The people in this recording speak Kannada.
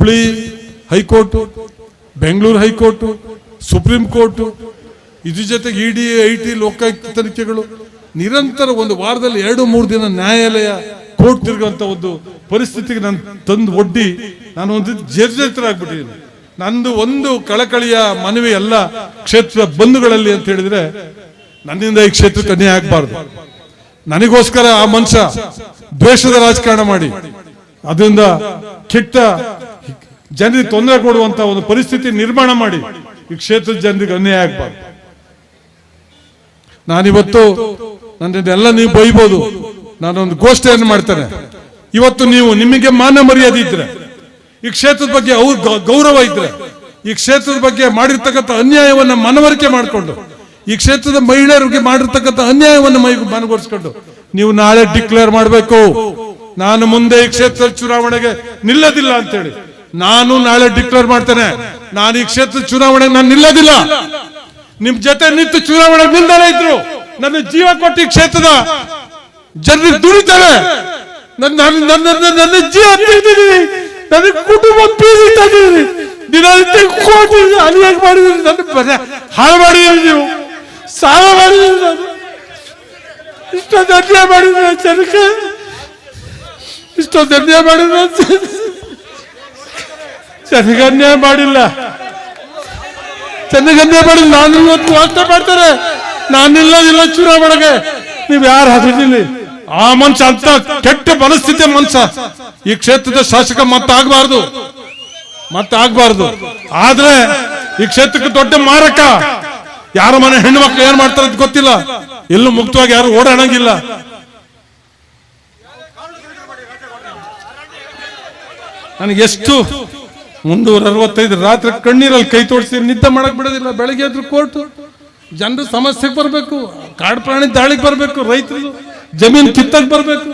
Hubli high court, Bengaluru high court, supreme court, ಇದ್ರ ಜೊತೆಗೆ ಇಡಿ, IT, ಲೋಕಾಯುಕ್ತ ತನಿಖೆಗಳು ನಿರಂತರ ಒಂದು ವಾರದಲ್ಲಿ 2-3 ದಿನ ನ್ಯಾಯಾಲಯ ಕೋರ್ಟ್ ತಿರುಗುವಂತ ಒಂದು ಪರಿಸ್ಥಿತಿಗೆ ನಾನು ತಂದು ಒಡ್ಡಿ ನಾನು ಒಂದು ಜರ್ಜರಿತರಾಗ್ಬಿಟ್ಟಿದ್ದೀನಿ. ನಂದು ಒಂದು ಕಳಕಳಿಯ ಮನವಿ ಎಲ್ಲ ಕ್ಷೇತ್ರ ಬಂಧುಗಳಲ್ಲಿ ಅಂತ ಹೇಳಿದ್ರೆ, ನನ್ನಿಂದ ಈ ಕ್ಷೇತ್ರಕ್ಕೆ ಅನ್ಯಾಯ ಆಗಬಾರ್ದು. ನನಗೋಸ್ಕರ ಆ ಮನುಷ್ಯ ದ್ವೇಷದ ರಾಜಕಾರಣ ಮಾಡಿ ಅದರಿಂದ ಕೆಟ್ಟ ಜನರಿಗೆ ತೊಂದರೆ ಕೊಡುವಂತ ಒಂದು ಪರಿಸ್ಥಿತಿ ನಿರ್ಮಾಣ ಮಾಡಿ ಈ ಕ್ಷೇತ್ರದ ಜನರಿಗೆ ಅನ್ಯಾಯ ಆಗಬಾರ್ದು. ನಾನಿವತ್ತು ನನ್ನೆಲ್ಲ ನೀವು ಬೈಬೋದು, ನಾನೊಂದು ಗೋಷ್ಠಿಯನ್ನು ಮಾಡ್ತೇನೆ. ಇವತ್ತು ನಿಮಗೆ ಮಾನ ಮರ್ಯಾದೆ ಇದ್ರೆ, ಈ ಕ್ಷೇತ್ರದ ಬಗ್ಗೆ ಗೌರವ ಇದ್ರೆ, ಈ ಕ್ಷೇತ್ರದ ಬಗ್ಗೆ ಮಾಡಿರ್ತಕ್ಕಂಥ ಅನ್ಯಾಯವನ್ನ ಮನವರಿಕೆ ಮಾಡಿಕೊಂಡು, ಈ ಕ್ಷೇತ್ರದ ಮಹಿಳೆಯರಿಗೆ ಮಾಡಿರ್ತಕ್ಕಂಥ ಅನ್ಯಾಯವನ್ನು ಮನವರಿಸಿಕೊಂಡು ನೀವು ನಾಳೆ ಡಿಕ್ಲೇರ್ ಮಾಡಬೇಕು, ನಾನು ಮುಂದೆ ಈ ಕ್ಷೇತ್ರದ ಚುನಾವಣೆಗೆ ನಿಲ್ಲದಿಲ್ಲ ಅಂತೇಳಿ. ನಾನು ನಾಳೆ ಡಿಕ್ಲೇರ್ ಮಾಡ್ತೇನೆ, ನಾನು ಈ ಕ್ಷೇತ್ರದ ಚುನಾವಣೆಗೆ ನಾನು ನಿಲ್ಲದಿಲ್ಲ. ನಿಮ್ ಜೊತೆ ನಿಂತು ಚುನಾವಣೆ ನಿಲ್ದಲೇ ಇದ್ರು ನನ್ನ ಜೀವ ಕೊಟ್ಟು ಈ ಕ್ಷೇತ್ರದ ಜನರಿಗೆ ದುಡಿತಾರೆ. ನನ್ನ ಜೀವ ತೆಗೆದಿದ್ದೀನಿ, ನನ್ನ ಕುಟುಂಬ ಬೀದಿದ್ದೀನಿ, ದಿನನಿತ್ಯ ಕೋಟಿ ಅನ್ಯಾಯ ಮಾಡಿದ್ರಿ, ನನ್ನ ಹಾಳು ಮಾಡಿದ್ರಿ, ನೀವು ಸಾಲ ಮಾಡಿದ್ರಿ, ನಾನು ಇಷ್ಟೊಂದು ಅನ್ಯಾಯ ಮಾಡಿದ್ರೆ ಜನಕ್ಕೆ, ಇಷ್ಟೊಂದು ಅನ್ಯಾಯ ಮಾಡಿದ್ರೆ ಜನಗೆ ಅನ್ಯಾಯ ಮಾಡಿಲ್ಲ, ಚೆನ್ನಾಗನ್ಯಾಯ ಮಾಡಿಲ್ಲ. ನಾನು ಇವತ್ತು ವಾಸ್ತೆ ಮಾಡ್ತಾರೆ, ನಾನಿಲ್ಲದಿಲ್ಲ ಚುನಾವಣೆಗೆ, ನೀವ್ ಯಾರು ಹಾಕಿದ್ದೀನಿ. ಆ ಮನುಷ್ಯ ಅಂತ ಕೆಟ್ಟ ಮನಸ್ಥಿತಿ ಮನುಷ್ಯ ಈ ಕ್ಷೇತ್ರದ ಶಾಸಕ ಮತ್ತಾಗಬಾರ್ದು. ಆದ್ರೆ ಈ ಕ್ಷೇತ್ರಕ್ಕೆ ದೊಡ್ಡ ಮಾರಕ. ಯಾರ ಮನೆ ಹೆಣ್ಣು ಮಕ್ಳು ಏನ್ ಮಾಡ್ತಾರೆ ಅಂತ ಗೊತ್ತಿಲ್ಲ, ಎಲ್ಲೂ ಮುಕ್ತವಾಗಿ ಯಾರು ಓಡಾಡಂಗಿಲ್ಲ. ನನಗೆ ಎಷ್ಟು 365 ರಾತ್ರಿ ಕಣ್ಣೀರಲ್ಲಿ ಕೈ ತೋರಿಸಿ ನಿದ್ದೆ ಮಾಡಕ್ ಬಿಡೋದಿಲ್ಲ. ಬೆಳಗ್ಗೆ ಎದ್ರು ಕೋರ್ಟ್, ಜನರ ಸಮಸ್ಯೆಗೆ ಬರ್ಬೇಕು, ಕಾಡು ಪ್ರಾಣಿ ದಾಳಿಗೆ ಬರ್ಬೇಕು, ರೈತರು ಜಮೀನು ಕಿತ್ತಕ್ ಬರ್ಬೇಕು.